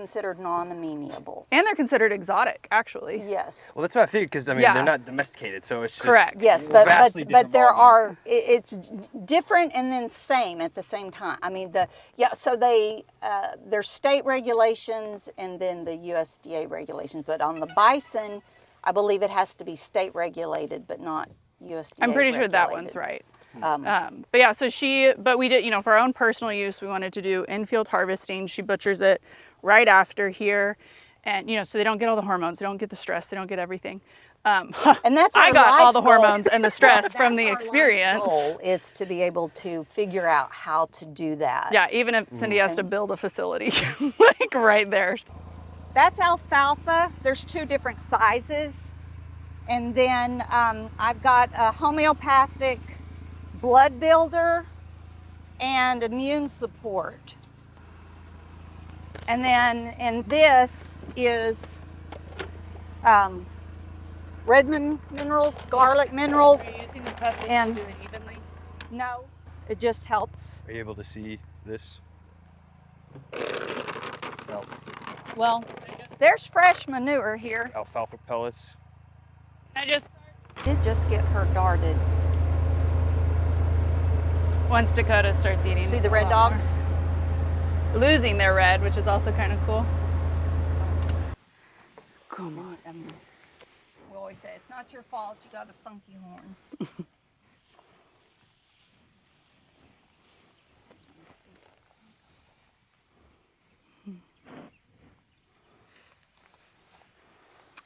considered non-amenable. And they're considered exotic, actually. Yes. Well, that's what I figured, because I mean, they're not domesticated, so it's just correct. Yes, vastly different but there ballgame. are, it's different and then same at the same time. I mean, so there's state regulations and then the USDA regulations, but on the bison, I believe it has to be state regulated, but not USDA I'm pretty regulated. sure that one's right. But yeah, but we did, for our own personal use, we wanted to do in-field harvesting. She butchers it right after here. And, so they don't get all the hormones, they don't get the stress, they don't get everything. And that's I got all the goal. hormones and the stress from the Our experience. life goal is to be able to figure out how to do that. Yeah, even if Cindy has to build a facility, like right there. That's alfalfa. There's 2 different sizes. And then I've got a homeopathic blood builder and immune support. And this is red minerals, garlic minerals. Are you using the puppet and to do it evenly? No, it just helps. Are you able to see this? Stealth. Well, there's fresh manure here. Alfalfa pellets. Did just get her darted. Once Dakota starts eating. See the a red lot dogs? more. Losing their red, which is also kind of cool. Come on. We always say it's not your fault. You got a funky horn.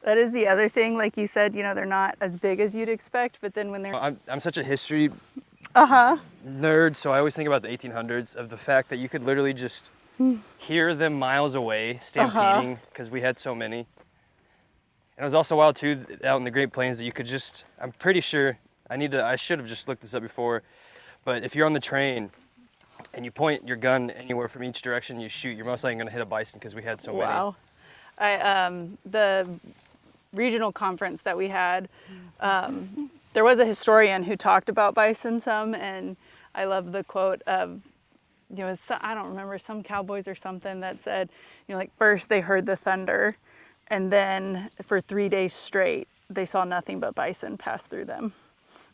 That is the other thing, like you said, they're not as big as you'd expect, but then when they're... I'm such a history nerd, so I always think about the 1800s, of the fact that you could literally just hear them miles away stampeding, because we had so many. And it was also wild too, out in the Great Plains, that you could just, I'm pretty sure, I should have just looked this up before, but if you're on the train and you point your gun anywhere from each direction you shoot, you're most likely gonna hit a bison, because we had so many. Wow. The regional conference that we had, there was a historian who talked about bison some, and I love the quote of, I don't remember, some cowboys or something that said, like first they heard the thunder, and then for 3 days straight, they saw nothing but bison pass through them.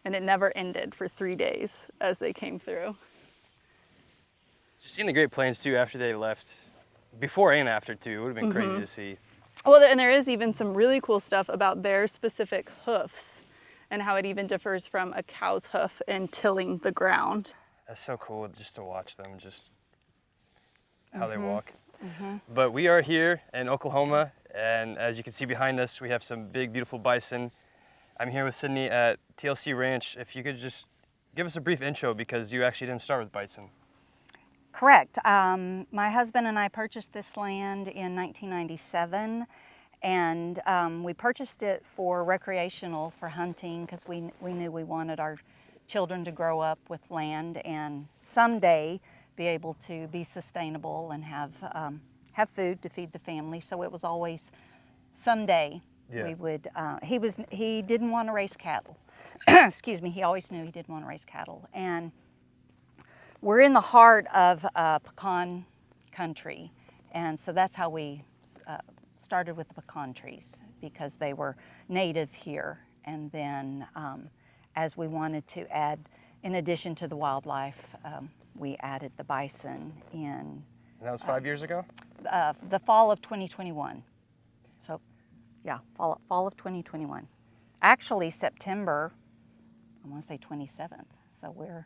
And it never ended for 3 days as they came through. Just seeing the Great Plains too after they left, before and after too, it would have been crazy to see. Well, and there is even some really cool stuff about their specific hoofs and how it even differs from a cow's hoof in tilling the ground. That's so cool just to watch them, just how they walk. But we are here in Oklahoma, and as you can see behind us, we have some big, beautiful bison. I'm here with Sydney at TLC Ranch. If you could just give us a brief intro, because you actually didn't start with bison. Correct. My husband and I purchased this land in 1997, and we purchased it for recreational, for hunting, because we knew we wanted our children to grow up with land and someday be able to be sustainable and have food to feed the family. So it was always someday we would. He didn't want to raise cattle. Excuse me. He always knew he didn't want to raise cattle, and we're in the heart of pecan country, and so that's how we started with the pecan trees, because they were native here. And then as we wanted to add, in addition to the wildlife, we added the bison in. And that was 5 years ago? The fall of 2021. So, yeah, fall of 2021. Actually, September, I want to say 27th. So we're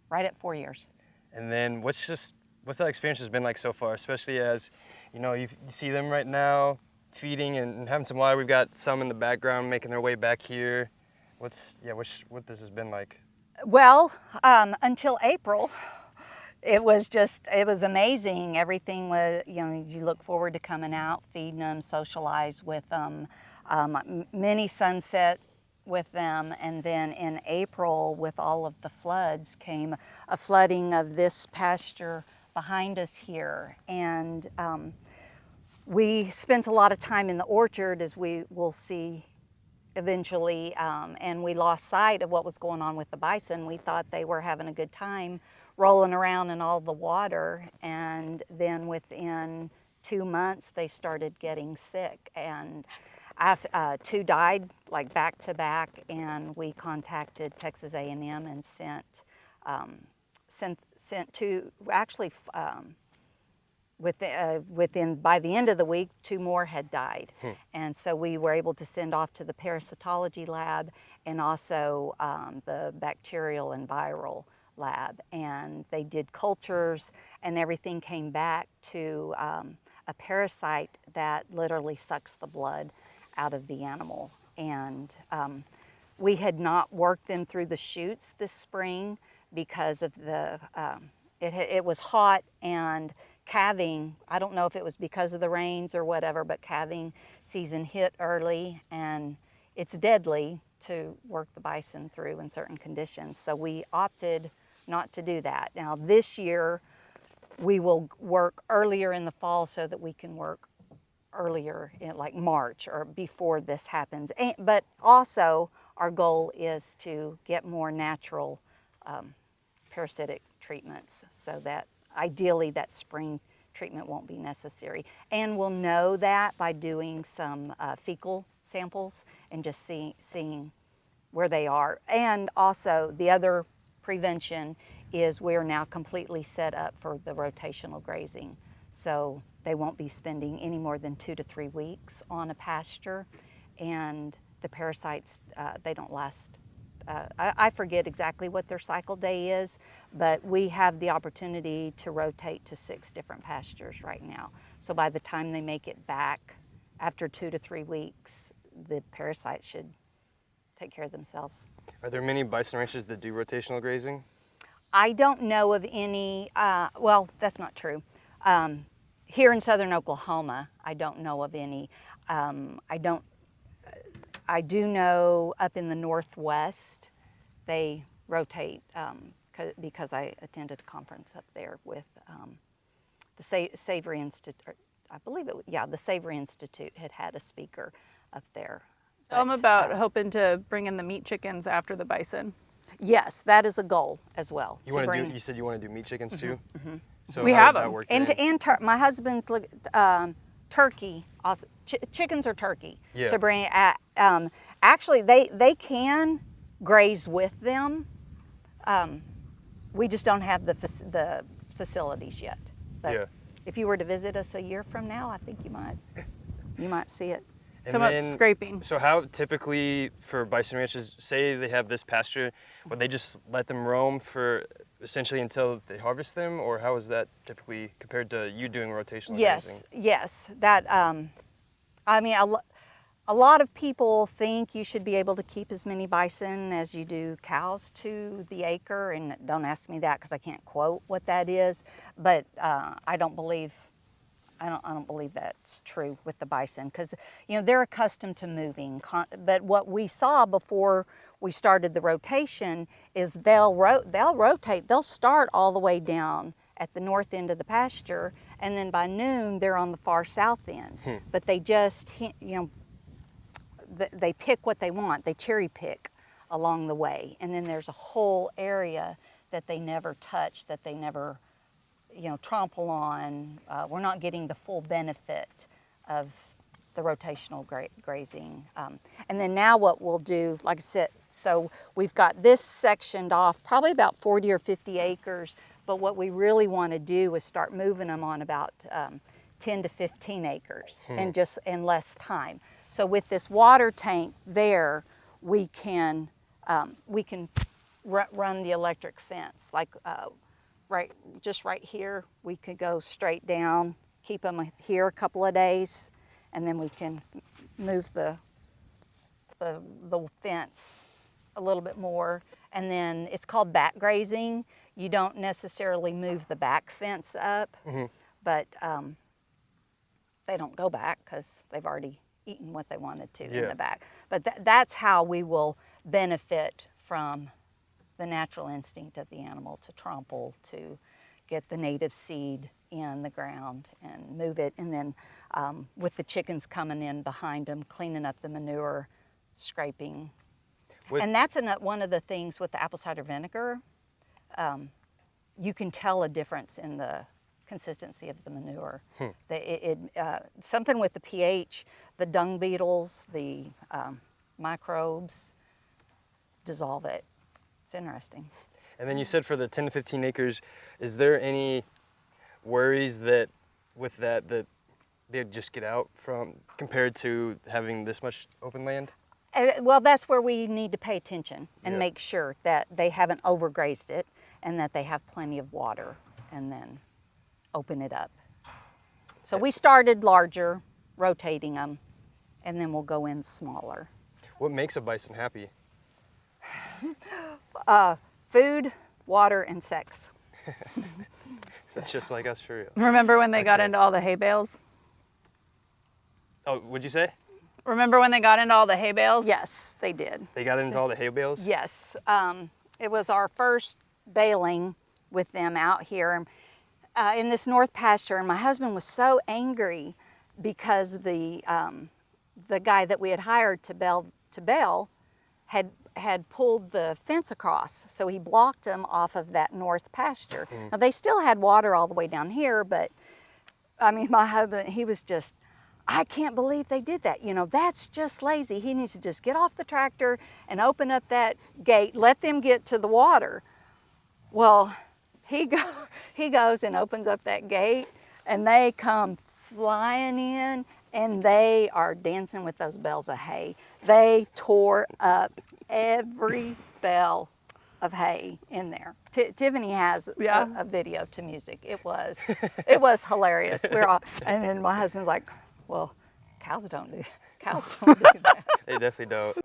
right at 4 years. And then what's that experience has been like so far, especially as, you see them right now feeding and having some water. We've got some in the background making their way back here. What this has been like? Well, until April, it was amazing. Everything was, you look forward to coming out, feeding them, socialize with them, mini sunset with them. And then in April, with all of the floods, came a flooding of this pasture behind us here. And we spent a lot of time in the orchard, as we will see eventually, and we lost sight of what was going on with the bison. We thought they were having a good time rolling around in all the water, and then within 2 months, they started getting sick, and two died like back to back, and we contacted Texas A&M and sent two, actually within by the end of the week, 2 more had died. And so we were able to send off to the parasitology lab and also the bacterial and viral lab. And they did cultures, and everything came back to a parasite that literally sucks the blood out of the animal. And we had not worked them through the chutes this spring because of the, it was hot, and calving, I don't know if it was because of the rains or whatever, but calving season hit early, and it's deadly to work the bison through in certain conditions. So we opted not to do that. Now this year, we will work earlier in the fall so that we can work earlier in like March or before this happens. But also our goal is to get more natural parasitic treatments so that ideally that spring treatment won't be necessary. And we'll know that by doing some fecal samples and just seeing where they are. And also the other prevention is we're now completely set up for the rotational grazing. So they won't be spending any more than 2 to 3 weeks on a pasture, and the parasites, they don't last. I forget exactly what their cycle day is, but we have the opportunity to rotate to 6 different pastures right now. So by the time they make it back after 2 to 3 weeks, the parasites should take care of themselves. Are there many bison ranches that do rotational grazing? I don't know of any, well, that's not true. Here in southern Oklahoma, I don't know of any. I do know up in the Northwest, they rotate because I attended a conference up there with the Savory Institute. I believe the Savory Institute had a speaker up there. Tell them about hoping to bring in the meat chickens after the bison. Yes, that is a goal as well. You said you want to do meat chickens too? So We how have would that them. work And then? my husband's turkey. Also, chickens are turkey. Yeah. To bring actually they can graze with them. We just don't have the facilities yet. But Yeah. if you were to visit us a year from now, I think you might see it. And Talking about then, scraping. so how typically for bison ranches, say they have this pasture, would they just let them roam for essentially until they harvest them, or how is that typically compared to you doing rotational grazing? Yes. That I mean, a lot of people think you should be able to keep as many bison as you do cows to the acre, and don't ask me that because I can't quote what that is. But I don't believe that's true with the bison, because they're accustomed to moving. But what we saw before we started the rotation is they'll rotate. They'll start all the way down at the north end of the pasture, and then by noon they're on the far south end. But they just they pick what they want. They cherry pick along the way, and then there's a whole area that they never touch, that they never trample on. We're not getting the full benefit of the rotational grazing. And then now what we'll do, like I said, so we've got this sectioned off, probably about 40 or 50 acres, but what we really want to do is start moving them on about 10 to 15 acres in less time. So with this water tank there, we can run the electric fence, like just right here. We could go straight down, keep them here a couple of days, and then we can move the fence a little bit more. And then it's called back grazing. You don't necessarily move the back fence up, but they don't go back because they've already eaten what they wanted to in the back. But that's how we will benefit from the natural instinct of the animal to trample, to get the native seed in the ground and move it. And then with the chickens coming in behind them, cleaning up the manure, scraping. And that's one of the things with the apple cider vinegar. You can tell a difference in the consistency of the manure. Something with the pH, the dung beetles, the microbes dissolve it. It's interesting. And then you said for the 10 to 15 acres, is there any worries that with that they'd just get out from compared to having this much open land? Well, that's where we need to pay attention and Yeah. make sure that they haven't overgrazed it and that they have plenty of water, and then open it up. So we started larger, rotating them, and then we'll go in smaller. What makes a bison happy? Food, water, and sex. That's just like us, for real. Remember when they got Okay. into all the hay bales? Oh, what'd you say? Remember when they got into all the hay bales? Yes, they did. They got into all the hay bales? Yes. It was our first baling with them out here in this north pasture, and my husband was so angry because the guy that we had hired to bale had pulled the fence across, so he blocked them off of that north pasture. Now they still had water all the way down here, but I mean, my husband, he was just, I can't believe they did that. You know, that's just lazy. He needs to just get off the tractor and open up that gate, let them get to the water. Well, he goes and opens up that gate, and they come flying in, and they are dancing with those bales of hay. They tore up every bale of hay in there. Tiffany has a video to music. It was hilarious. And then my husband's like, well, cows don't do that. They definitely don't.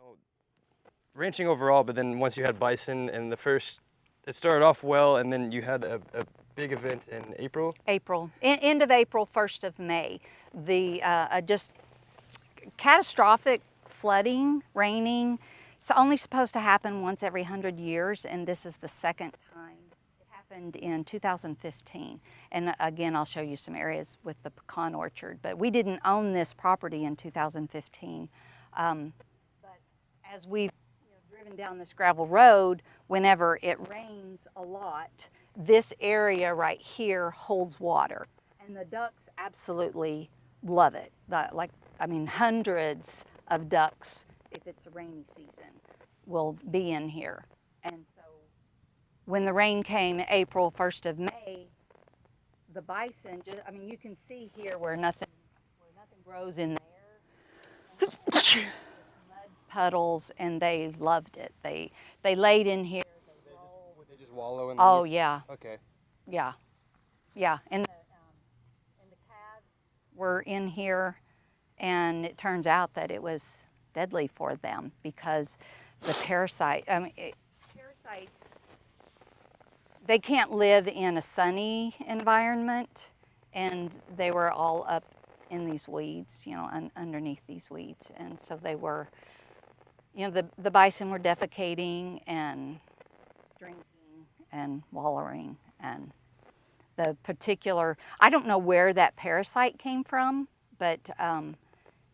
Ranching overall, but then once you had bison and it started off well, and then you had a big event in April? April, end of April, 1st of May. The just catastrophic flooding, raining. It's only supposed to happen once every 100 years, and this is the second time. It happened in 2015. And again, I'll show you some areas with the pecan orchard, but we didn't own this property in 2015. But as we've driven down this gravel road, whenever it rains a lot, this area right here holds water, and the ducks absolutely love it. Hundreds of ducks, if it's a rainy season, will be in here. And so when the rain came April, 1st of May, the bison, you can see here where nothing grows in there. Mud puddles, and they loved it. They laid in here. Would they just wallow in Oh, these? yeah. Okay. Yeah. And the calves were in here, and it turns out that it was deadly for them because the parasites, they can't live in a sunny environment, and they were all up in these weeds, underneath these weeds. And so they were, the bison were defecating and drinking and wallowing, and the particular, I don't know where that parasite came from, but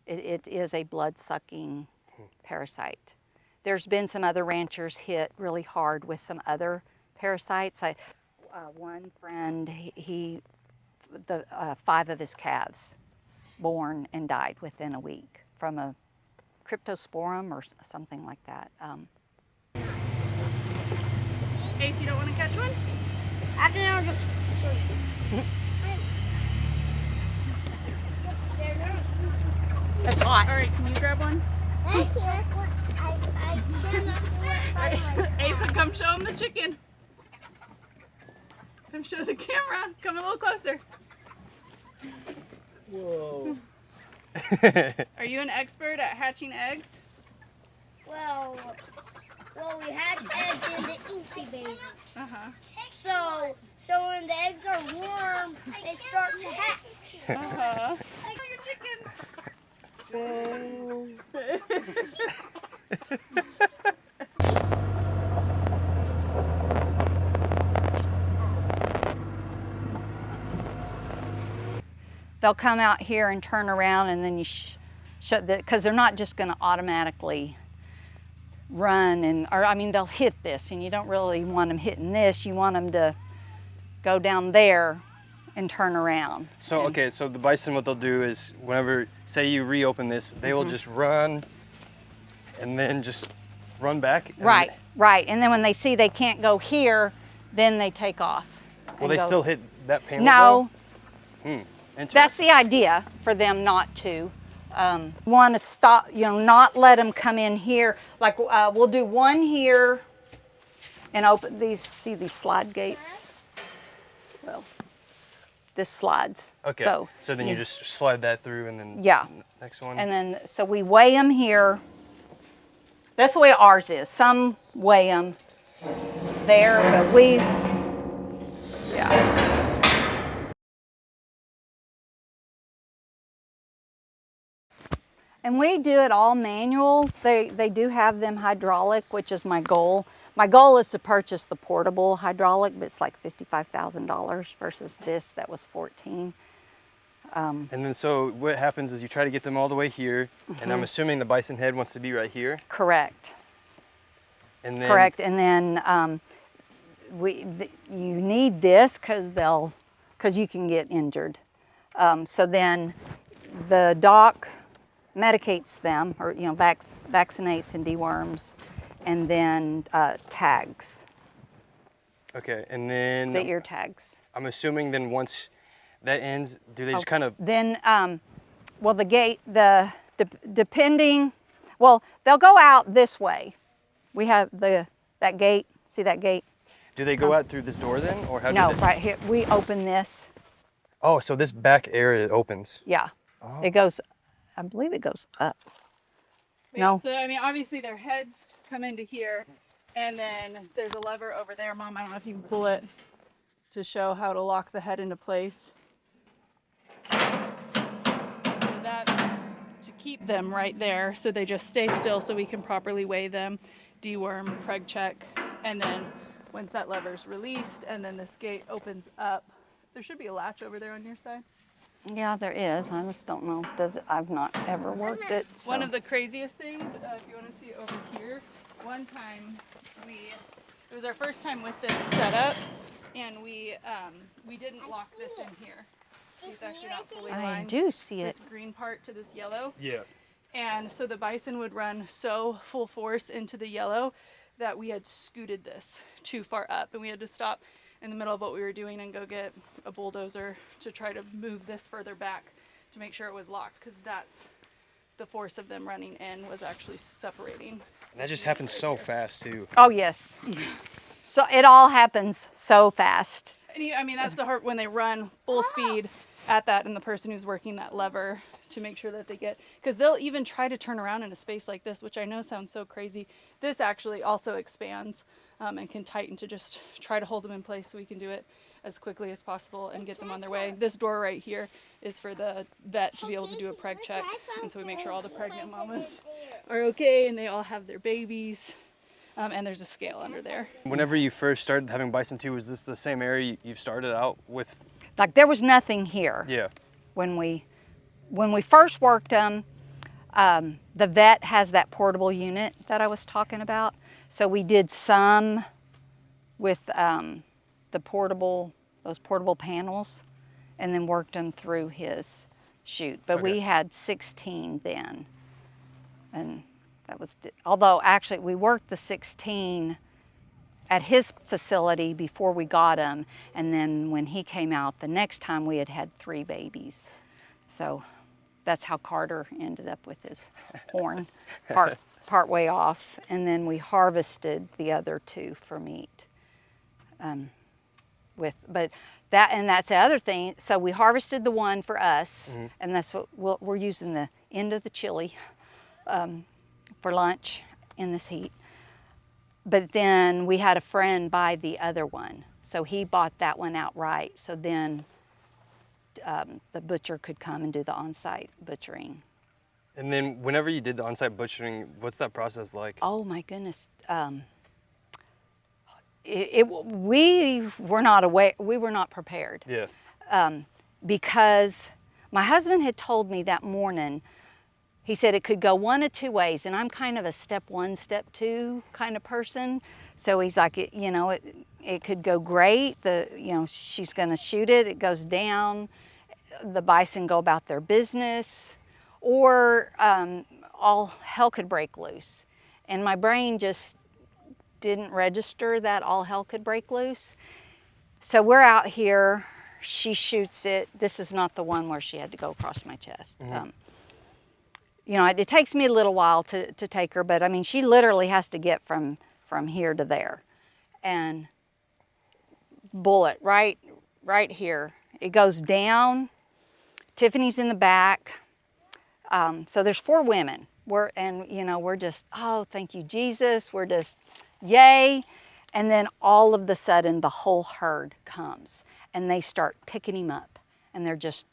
it is a blood-sucking parasite. There's been some other ranchers hit really hard with some other parasites. One friend, 5 of his calves born and died within a week from a cryptosporum or something like that. Ace, you don't want to catch one? After now, just show you. It's hot. All right, can you grab one? I cannot do it by myself. Asa, come show him the chicken. Come show the camera. Come a little closer. Whoa. Are you an expert at hatching eggs? Well, we hatch eggs in the incubator. Uh-huh. So when the eggs are warm, they start to hatch. Uh-huh. Look at your chickens. They'll come out here and turn around, and then you shut because they're not just going to automatically run, they'll hit this, and you don't really want them hitting this. You want them to go down there and turn around. So, okay, so the bison, what they'll do is whenever, say you reopen this, they will just run and then just run back. And Right, right. And then when they see they can't go here, then they take off. Will they still hit that panel? No. Interesting. That's the idea, for them not to. Want to stop, not let them come in here. Like we'll do one here and open these, see these slide gates? Well, this slides. Okay, so then you just slide that through and then next one. And then, so we weigh them here. That's the way ours is. Some weigh them there, but yeah. And we do it all manual. They do have them hydraulic, which is my goal. My goal is to purchase the portable hydraulic, but it's like $55,000 versus this that was $14,000. And then so what happens is you try to get them all the way here, and I'm assuming the bison head wants to be right here. Correct. And then, Correct. And then you need this because you can get injured. So then the doc medicates them, or vaccinates and deworms, and then tags. Okay, and then The ear tags. I'm assuming then once that ends, do they just kind of? Then, well, the gate, depending, well, they'll go out this way. We have that gate. See that gate? Do they go out through this door then, or how? No, do they? right here. We open this. Oh, so this back area opens. Yeah. Oh. It goes. I believe it goes up. Yeah, No. so I mean, obviously their heads come into here, and then there's a lever over there. Mom, I don't know if you can pull it to show how to lock the head into place. So that's to keep them right there, so they just stay still, so we can properly weigh them, deworm, preg check, and then once that lever's released, and then this gate opens up, there should be a latch over there on your side. Yeah, there is. I just don't know. I've not ever worked it. So. One of the craziest things, if you want to see over here, one time it was our first time with this setup, and we didn't lock this in here. See, it's actually not fully aligned. I do see it. This green part to this yellow. Yeah. And so the bison would run so full force into the yellow that we had scooted this too far up, and we had to stop in the middle of what we were doing and go get a bulldozer to try to move this further back to make sure it was locked, because that's the force of them running in was actually separating. And that just happens so fast too. Oh, yes. So it all happens so fast. And I mean, that's the hard when they run full speed at that, and the person who's working that lever to make sure that they get, because they'll even try to turn around in a space like this, which I know sounds so crazy. This actually also expands and can tighten to just try to hold them in place, so we can do it as quickly as possible and get them on their way. This door right here is for the vet to be able to do a preg check, and so we make sure all the pregnant mamas are okay and they all have their babies, and there's a scale under there. Whenever you first started having bison too, was this the same area you started out with? Like there was nothing here. Yeah. When we first worked them, the vet has that portable unit that I was talking about. So we did some with those portable panels, and then worked them through his chute. But we had 16 then, and that was, although actually we worked the 16 at his facility before we got him, and then when he came out the next time, we had 3 babies. So that's how Carter ended up with his horn part way off, and then we harvested the other 2 for meat. That's the other thing. So we harvested the one for us, and that's what we're using, the end of the chili for lunch in this heat. But then we had a friend buy the other one, so he bought that one outright. So then the butcher could come and do the on-site butchering. And then whenever you did the on-site butchering, what's that process like? Oh my goodness. We were not aware, we were not prepared. Yeah. Because my husband had told me that morning, he said it could go one of two ways, and I'm kind of a step one, step two kind of person. So he's like, it could go great. She's going to shoot it. It goes down. The bison go about their business, or all hell could break loose. And my brain just didn't register that all hell could break loose. So we're out here. She shoots it. This is not the one where she had to go across my chest. Mm-hmm. It takes me a little while to take her, but I mean, she literally has to get from here to there. And bullet right here. It goes down. Tiffany's in the back. So there's 4 women. We're just, oh, thank you, Jesus. We're just, yay. And then all of the sudden, the whole herd comes and they start picking him up. And they're just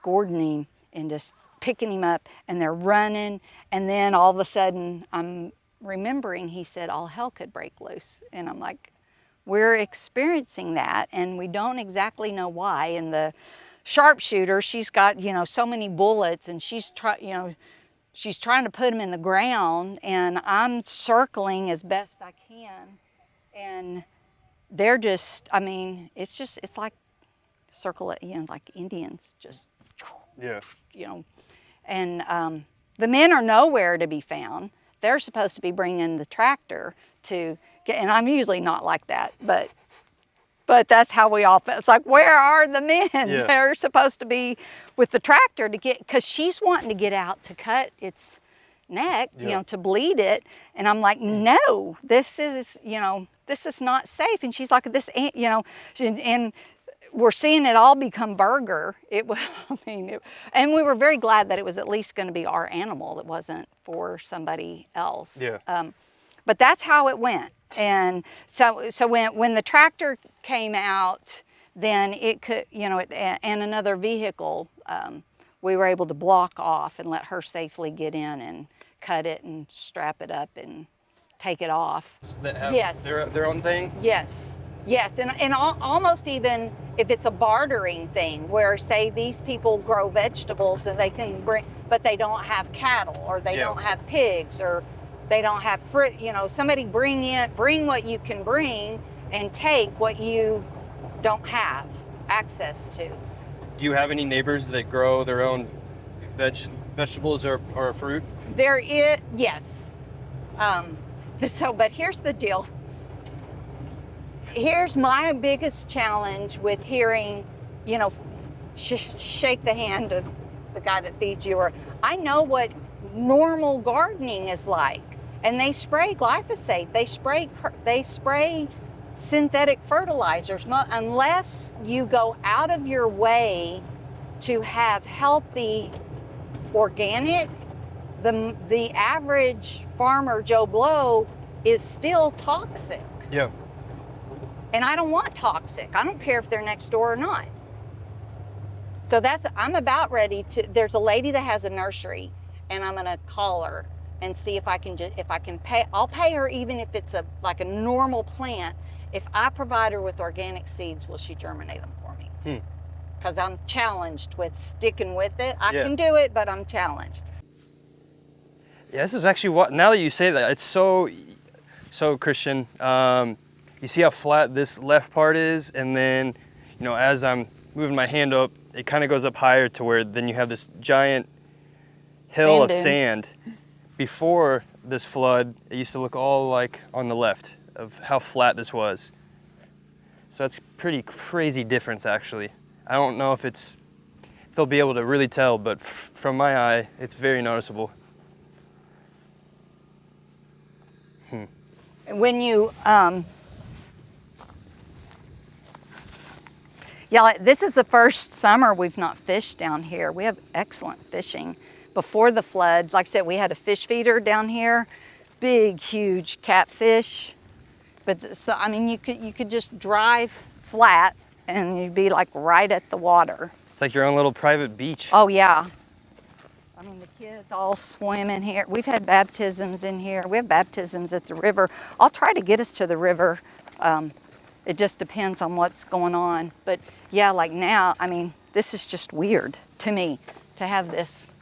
gordoning him and just picking him up, and they're running. And then all of a sudden, I'm remembering he said all hell could break loose. And I'm like, we're experiencing that, and we don't exactly know why. And the sharpshooter, she's got, so many bullets, and she's trying to put them in the ground, and I'm circling as best I can. And they're just, it's like circle it, like Indians, just, Yeah. And the men are nowhere to be found. They're supposed to be bringing the tractor to get, and I'm usually not like that, but that's how we all feel. It's like, where are the men? Yeah. They're supposed to be with the tractor to get, because she's wanting to get out to cut its neck, to bleed it. And I'm like, no, this is not safe. And she's like, and we're seeing it all become burger. It was, and we were very glad that it was at least going to be our animal that wasn't for somebody else. Yeah. But that's how it went. And so when the tractor came out, then it could, and another vehicle, we were able to block off and let her safely get in and cut it and strap it up and take it off. That have Yes. their own thing? Yes. Yes, and almost even if it's a bartering thing, where say these people grow vegetables and they can bring, but they don't have cattle, or they don't have pigs, or they don't have fruit. Somebody bring what you can bring and take what you don't have access to. Do you have any neighbors that grow their own vegetables or fruit? There is, yes. But here's the deal. Here's my biggest challenge with hearing, shake the hand of the guy that feeds you, or I know what normal gardening is like, and they spray glyphosate, they spray synthetic fertilizers, unless you go out of your way to have healthy organic. The average farmer Joe Blow is still toxic. Yeah. And I don't want toxic. I don't care if they're next door or not. So I'm about ready to, there's a lady that has a nursery, and I'm gonna call her and see if I can pay, I'll pay her even if it's like a normal plant. If I provide her with organic seeds, will she germinate them for me? Because I'm challenged with sticking with it. I can do it, but I'm challenged. Yeah, this is actually now that you say that, it's so Christian. You see how flat this left part is, and then, as I'm moving my hand up, it kind of goes up higher to where then you have this giant hill of sand. Before this flood, it used to look all like on the left of how flat this was. So that's pretty crazy difference, actually. I don't know if they'll be able to really tell, but from my eye, it's very noticeable. When you, this is the first summer we've not fished down here. We have excellent fishing. Before the flood, like I said, we had a fish feeder down here, big, huge catfish. But so, you could just drive flat and you'd be like right at the water. It's like your own little private beach. Oh yeah. The kids all swim in here. We've had baptisms in here. We have baptisms at the river. I'll try to get us to the river. It just depends on what's going on. But yeah, like now, this is just weird to me to have this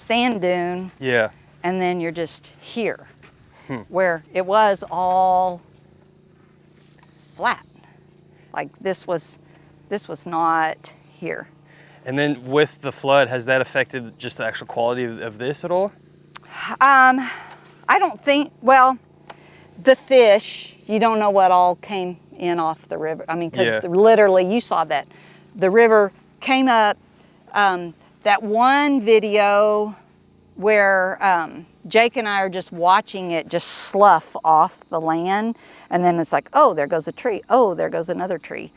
sand dune, Yeah. and then you're just here, where it was all flat. Like this was not here. And then with the flood, has that affected just the actual quality of this at all? I don't think, well, the fish, you don't know what all came in off the river. I mean, because Yeah. literally you saw that. The river came up, that one video where Jake and I are just watching it just slough off the land, and then it's like, oh, there goes a tree. Oh, there goes another tree.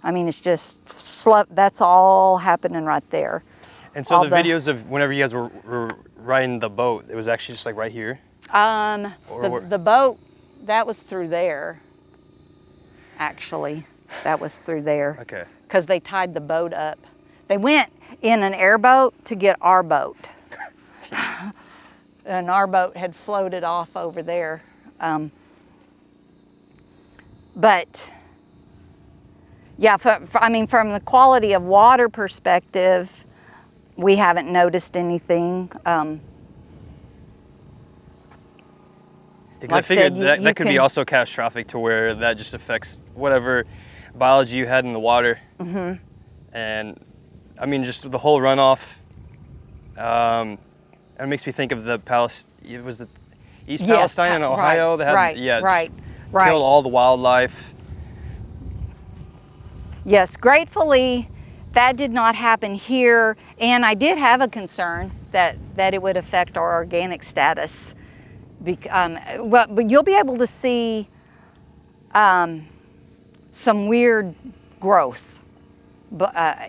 I mean, it's just slough, that's all happening right there. And so All the videos of whenever you guys were riding the boat, it was actually just like right here? The boat, that was through there, actually. That was through there. Okay. Because they tied the boat up. They went in an airboat to get our boat. And our boat had floated off over there. But yeah, I mean, from the quality of water perspective, we haven't noticed anything. Because I Like I figured said, that you could be can- also catastrophic to where that just affects whatever biology you had in the water. Mm-hmm. And I mean, just the whole runoff. It makes me think of the it was the East Yes, Palestine in Ohio. right, They had, right, yeah, right, just right. killed all the wildlife. Yes, gratefully, that did not happen here, and I did have a concern that it would affect our organic status. But you'll be able to see some weird growth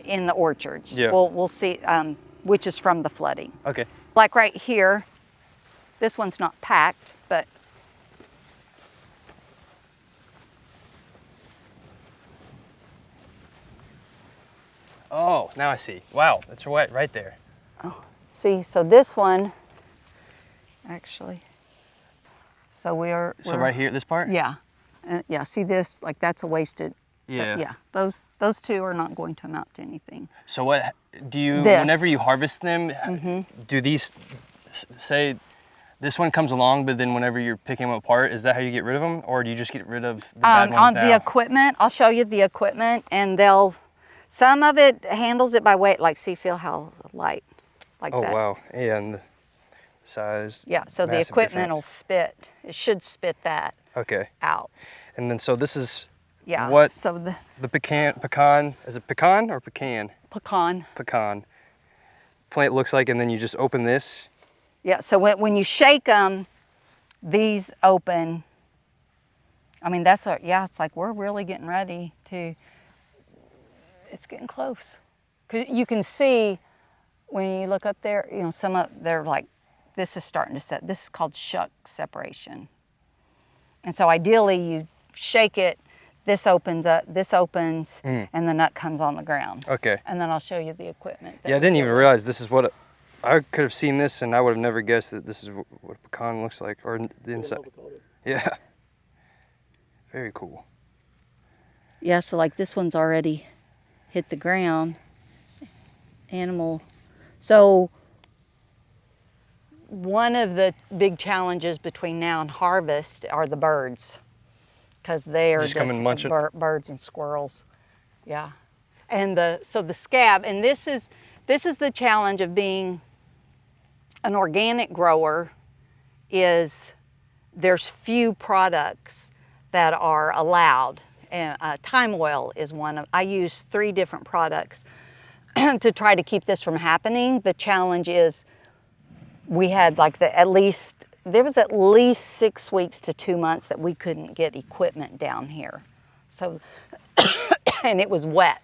in the orchards. Yeah. We'll see, which is from the flooding. Okay. Like right here, this one's not packed, but Oh, now I see. Wow, that's right there. see, so this one, actually, so we're So right here, this part? Yeah, yeah. See this? Like that's a wasted. Yeah. Yeah. Those two are not going to amount to anything. So what do you, This. whenever you harvest them, do these, say, this one comes along, but then whenever you're picking them apart, is that how you get rid of them, or do you just get rid of the bad ones On now? the equipment, I'll show you the equipment, and some of it handles it by weight. Like, see, feel how light, like Oh that. wow, and the size. Yeah. So the massive equipment difference. will spit. It should spit that Okay, out. and then so this is Yeah. what So the the pecan, is it pecan or pecan? pecan. Pecan plant looks like, and then you just open this. Yeah. So when you shake them, these open. I mean, yeah, it's like we're really getting ready to, it's getting close. 'Cause you can see when you look up there, you know, they're like, this is starting to set, this is called shuck separation. And so ideally you shake it, this opens up, and the nut comes on the ground. Okay. And then I'll show you the equipment. that Yeah, I we didn't go even with. realize this is what I could have seen this, and I would have never guessed that this is what a pecan looks like, or the inside. Yeah. Very cool. Yeah, so like this one's already hit the ground. Animal. So one of the big challenges between now and harvest are the birds, because they are Just come and munch it? birds and squirrels. Yeah, and so the scab, and this is the challenge of being an organic grower, is there's few products that are allowed. Thyme oil is one of. I use 3 different products to try to keep this from happening. The challenge is we had like there was at least 6 weeks to 2 months that we couldn't get equipment down here. So, and it was wet,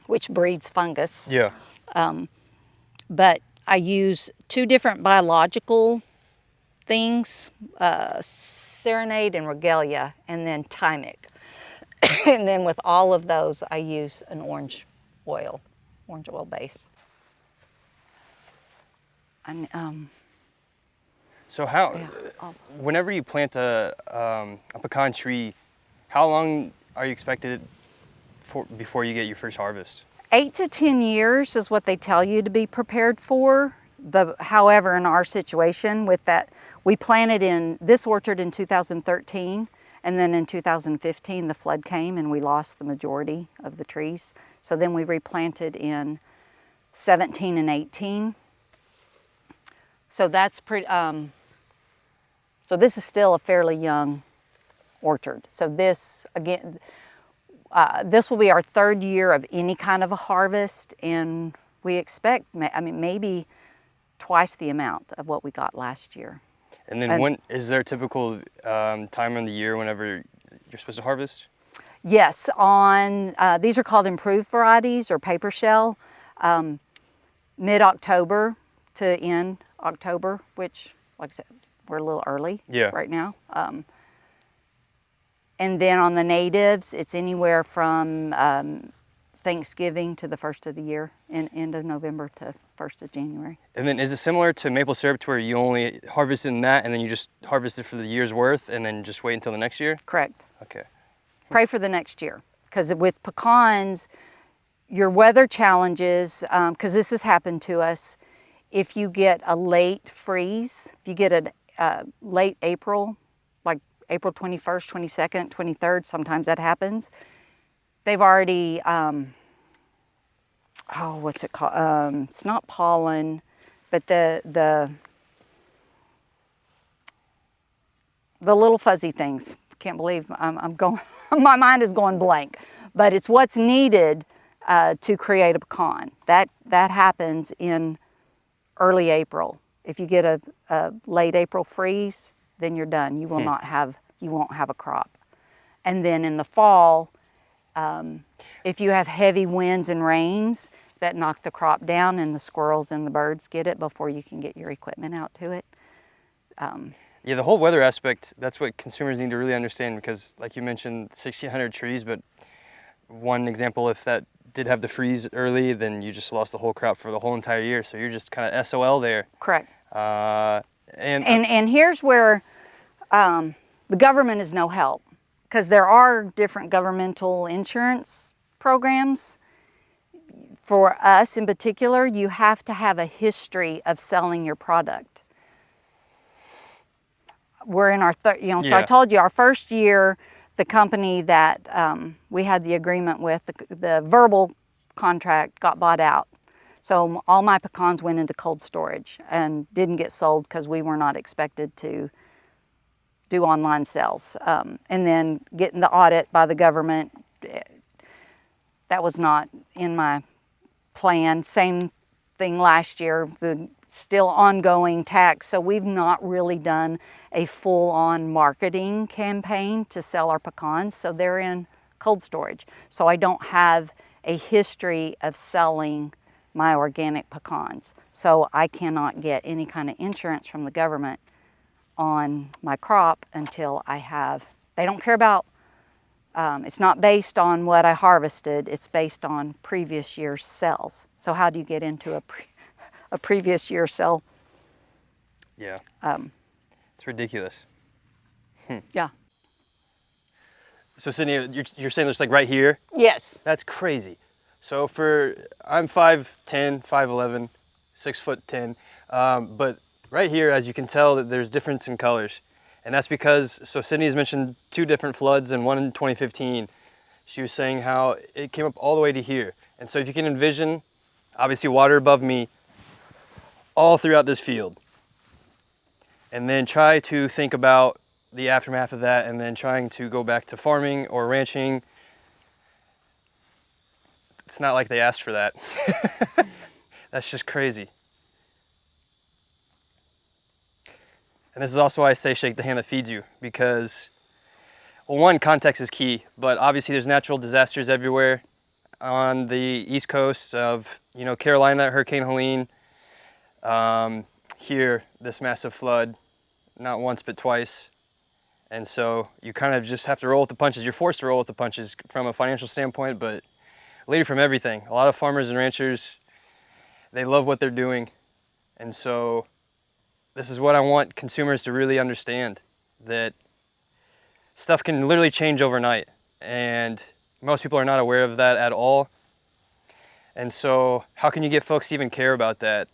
which breeds fungus. Yeah. But I use 2 different biological things, Serenade and Regalia, and then Thymic. And then with all of those, I use an orange oil base. And, So how, Yeah. whenever you plant a pecan tree, how long are you expected before you get your first harvest? 8 to 10 years is what they tell you to be prepared for. However, in our situation with that, we planted in this orchard in 2013, and then in 2015 the flood came and we lost the majority of the trees. So then we replanted in 17 and 18. So that's pretty, so this is still a fairly young orchard. So this, again, this will be our 3rd year of any kind of a harvest, and we expect, I mean, maybe twice the amount of what we got last year. And then when is there a typical time in the year whenever you're supposed to harvest? Yes, on these are called improved varieties or paper shell, mid-October to end October, which, like I said, we're a little early right now. And then on the natives, it's anywhere from Thanksgiving to the 1st of the year, end of November to 1st of January. And then is it similar to maple syrup to where you only harvest in that and then you just harvest it for the year's worth and then just wait until the next year? Correct. Okay. Pray for the next year, because with pecans, your weather challenges, because this has happened to us, if you get a late freeze, if you get a late April, like April 21st, 22nd, 23rd, sometimes that happens, they've already, what's it called? It's not pollen, but the little fuzzy things. Can't believe I'm going, my mind is going blank. But it's what's needed to create a pecan. That happens in early April. If you get a late April freeze, then you're done. You will not have, you won't have a crop. And then in the fall, if you have heavy winds and rains that knock the crop down and the squirrels and the birds get it before you can get your equipment out to it. Yeah, the whole weather aspect, that's what consumers need to really understand, because like you mentioned, 1,600 trees, but one example, if that did have the freeze early, then you just lost the whole crop for the whole entire year. So you're just kind of SOL there. Correct. And here's where the government is no help, because there are different governmental insurance programs. For us in particular, you have to have a history of selling your product. We're in our so I told you our first year, the company that we had the agreement with, the verbal contract got bought out. So all my pecans went into cold storage and didn't get sold because we were not expected to do online sales. And then getting the audit by the government, that was not in my plan. Same thing last year, the still ongoing tax. So we've not really done a full-on marketing campaign to sell our pecans. So they're in cold storage. So I don't have a history of selling my organic pecans. So I cannot get any kind of insurance from the government on my crop until I have, they don't care about, it's not based on what I harvested, it's based on previous year's sales. So how do you get into a previous year sale? yeah, it's ridiculous. Yeah. So Sydney, you're saying there's like right here? Yes. That's crazy. So I'm 5'10", 5'11", 6'10", but right here, as you can tell, that there's difference in colors. And that's because, so Sydney has mentioned 2 different floods and one in 2015. She was saying how it came up all the way to here. And so if you can envision, obviously water above me, all throughout this field. And then try to think about the aftermath of that, and then trying to go back to farming or ranching. It's not like they asked for that. That's just crazy. And this is also why I say shake the hand that feeds you, because, well, one, context is key, but obviously there's natural disasters everywhere. On the east coast of, Carolina, Hurricane Helene. Here, this massive flood, not once but twice. And so you kind of just have to roll with the punches. You're forced to roll with the punches from a financial standpoint, but later from everything. A lot of farmers and ranchers, they love what they're doing. And so this is what I want consumers to really understand, that stuff can literally change overnight. And most people are not aware of that at all. And so how can you get folks to even care about that?